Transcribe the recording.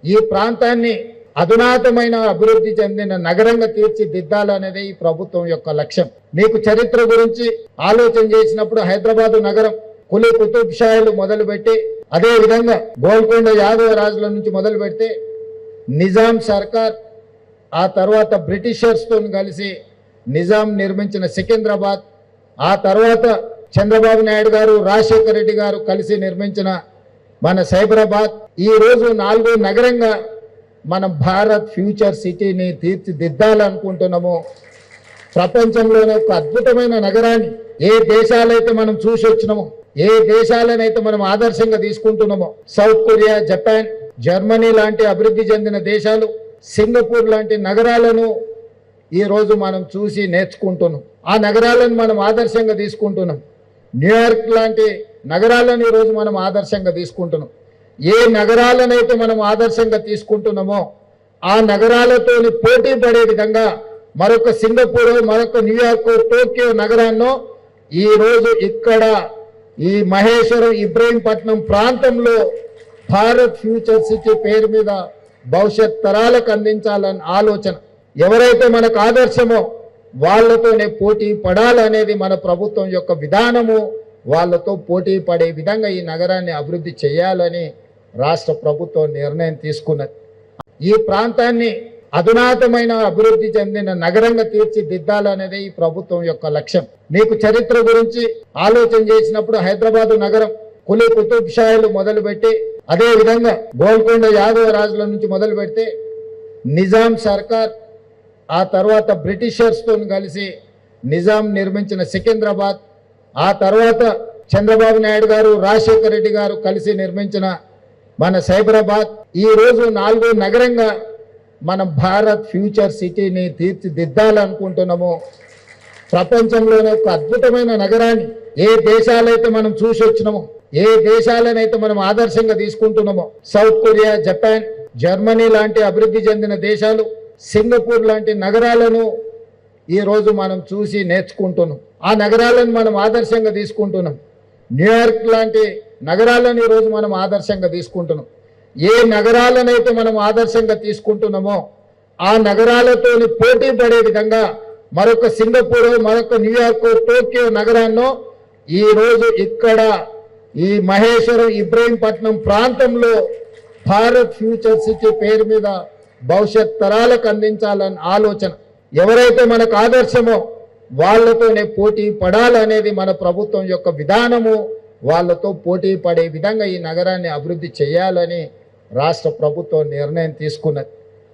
ఈ ప్రాంతాన్ని అధునాతమైన అభివృద్ధి చెందిన నగరంగా తీర్చిదిద్దాలనేది ఈ ప్రభుత్వం యొక్క లక్ష్యం. మీకు చరిత్ర గురించి ఆలోచన చేసినప్పుడు హైదరాబాదు నగరం కులీ కుతుబ్ షాయిలు మొదలుపెట్టి, అదే విధంగా గోల్కొండ యాదవ రాజుల నుంచి మొదలు పెడితే నిజాం సర్కార్, ఆ తర్వాత బ్రిటిషర్స్తో కలిసి నిజాం నిర్మించిన సికింద్రాబాద్, ఆ తర్వాత చంద్రబాబు నాయుడు గారు, రాజశేఖర రెడ్డి గారు కలిసి నిర్మించిన మన సైబరాబాద్, ఈ రోజు 4వ నగరంగా మనం భారత్ ఫ్యూచర్ సిటీని తీర్చిదిద్దాలనుకుంటున్నాము. ప్రపంచంలోనే ఒక అద్భుతమైన నగరాన్ని ఏ దేశాలైతే మనం చూసి వచ్చినామో, ఏ దేశాలనైతే మనం ఆదర్శంగా తీసుకుంటున్నామో, సౌత్ కొరియా, జపాన్, జర్మనీ లాంటి అభివృద్ధి చెందిన దేశాలు, సింగపూర్ లాంటి నగరాలను ఈరోజు మనం చూసి నేర్చుకుంటున్నాం. ఆ నగరాలను మనం ఆదర్శంగా తీసుకుంటున్నాం. న్యూయార్క్ లాంటి నగరాలను ఈరోజు మనం ఆదర్శంగా తీసుకుంటున్నాం. ఏ నగరాలనైతే మనం ఆదర్శంగా తీసుకుంటున్నామో ఆ నగరాలతో పోటీ పడే విధంగా మరొక సింగపూర్, మరొక న్యూయార్క్, టోక్యో నగరాల్లో ఈరోజు ఇక్కడ ఈ మహేశ్వరం, ఇబ్రహీంపట్నం ప్రాంతంలో భారత్ ఫ్యూచర్ సిటీ పేరు మీద భవిష్యత్ తరాలకు అందించాలని ఆలోచన. ఎవరైతే మనకు ఆదర్శమో వాళ్ళతోనే పోటీ పడాలనేది మన ప్రభుత్వం యొక్క విధానము. వాళ్ళతో పోటీ పడే విధంగా ఈ నగరాన్ని అభివృద్ధి చేయాలని రాష్ట్ర ప్రభుత్వం నిర్ణయం తీసుకున్నది. ఈ ప్రాంతాన్ని అధునాతమైన అభివృద్ధి చెందిన నగరంగా తీర్చిదిద్దాలనేది ఈ ప్రభుత్వం యొక్క లక్ష్యం. మీకు చరిత్ర గురించి ఆలోచన చేసినప్పుడు హైదరాబాదు నగరం కులీ కుతుబ్ షాయిలు మొదలుపెట్టి, అదే విధంగా గోల్కొండ యాదవ రాజుల నుంచి మొదలు పెడితే నిజాం సర్కార్, ఆ తర్వాత బ్రిటిషర్స్తో కలిసి నిజాం నిర్మించిన సికింద్రాబాద్, ఆ తర్వాత చంద్రబాబు నాయుడు గారు, రాజశేఖర రెడ్డి గారు కలిసి నిర్మించిన మన సైబరాబాద్, ఈ రోజు 4వ నగరంగా మనం భారత్ ఫ్యూచర్ సిటీని తీర్చిదిద్దాలనుకుంటున్నాము. ప్రపంచంలోనే ఒక అద్భుతమైన నగరాన్ని ఏ దేశాలైతే మనం చూసి వచ్చినామో, ఏ దేశాలనైతే మనం ఆదర్శంగా తీసుకుంటున్నామో, సౌత్ కొరియా, జపాన్, జర్మనీ లాంటి అభివృద్ధి చెందిన దేశాలు, సింగపూర్ లాంటి నగరాలను ఈరోజు మనం చూసి నేర్చుకుంటున్నాం. ఆ నగరాలను మనం ఆదర్శంగా తీసుకుంటున్నాం. న్యూయార్క్ లాంటి నగరాలను ఈరోజు మనం ఆదర్శంగా తీసుకుంటున్నాం. ఏ నగరాలనైతే మనం ఆదర్శంగా తీసుకుంటున్నామో ఆ నగరాలతో పోటీ పడే విధంగా మరొక సింగపూర్, మరొక న్యూయార్క్, టోక్యో నగరాల్లో ఈరోజు ఇక్కడ ఈ మహేశ్వరం, ఇబ్రహీంపట్నం ప్రాంతంలో భారత్ ఫ్యూచర్ సిటీ పేరు మీద భవిష్యత్ తరాలకు అందించాలని ఆలోచన. ఎవరైతే మనకు ఆదర్శమో వాళ్ళతోనే పోటీ పడాలనేది మన ప్రభుత్వం యొక్క విధానము. వాళ్ళతో పోటీ పడే విధంగా ఈ నగరాన్ని అభివృద్ధి చేయాలని రాష్ట్ర ప్రభుత్వం నిర్ణయం తీసుకున్నది.